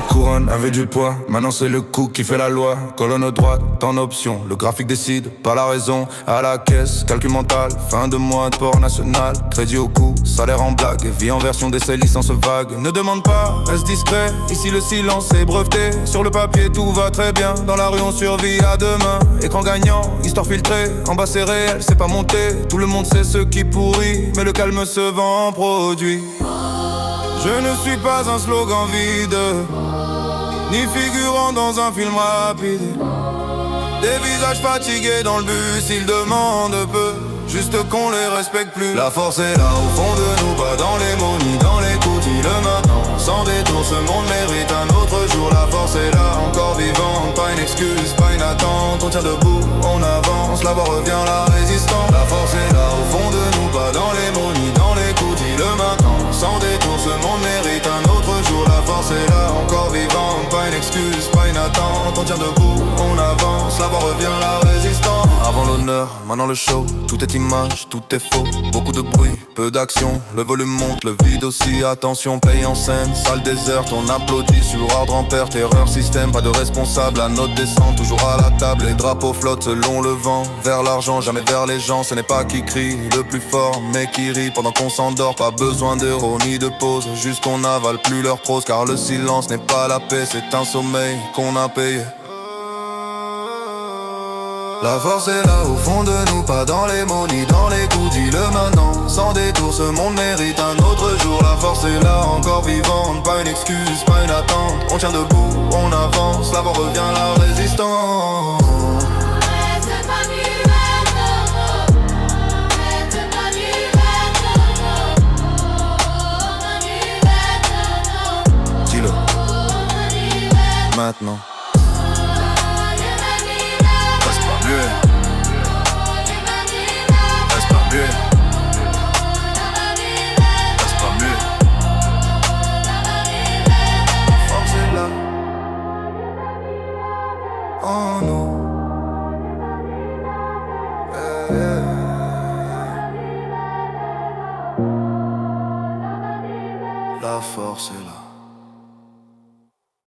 Couronne avait du poids, maintenant c'est le coup qui fait la loi. Colonne droite en option, le graphique décide, pas la raison. À la caisse, calcul mental, fin de mois de port national. Crédit au cou, salaire en blague, vie en version d'essai, licence vague. Ne demande pas, reste discret, ici le silence est breveté. Sur le papier tout va très bien, dans la rue on survit à demain. Écran gagnant, histoire filtrée, en bas c'est réel, c'est pas monté. Tout le monde sait ce qui pourrit, mais le calme se vend en produit. Je ne suis pas un slogan vide, ni figurant dans un film rapide. Des visages fatigués dans le bus, ils demandent peu, juste qu'on les respecte plus. La force est là au fond de nous, pas dans les mots ni dans les coups. Dis-le maintenant, sans détour, ce monde mérite un autre jour. La force est là, encore vivante, pas une excuse, pas une attente. On tient debout, on avance, là-bas revient la résistance. La force est là au fond de nous, pas dans les mots ni dans les coups. Dis-le maintenant, sans détour, ce monde mérite un autre jour. La force est là, encore vivante, pas une excuse, pas une attente. On tient debout, on avance, là-bas revient la résistance. Avant l'honneur, maintenant le show, tout est image, tout est faux. Beaucoup de bruit, peu d'action, le volume monte, le vide aussi. Attention, paye en scène, salle déserte, on applaudit sur ordre en perte. Erreur système, pas de responsable, la note descend, toujours à la table. Les drapeaux flottent selon le vent, vers l'argent, jamais vers les gens. Ce n'est pas qui crie le plus fort, mais qui rit pendant qu'on s'endort. Pas besoin d'euros ni de pause, juste qu'on n'avale plus leur prose. Car le silence n'est pas la paix, c'est un sommeil qu'on a payé. La force est là au fond de nous, pas dans les mots ni dans les coups. Dis-le maintenant, sans détour, ce monde mérite un autre jour. La force est là, encore vivante, pas une excuse, pas une attente. On tient debout, on avance, là-bas revient la résistance. Dis-le maintenant. Reste pas muet. Reste pas muet. La force est là en nous. La force est là.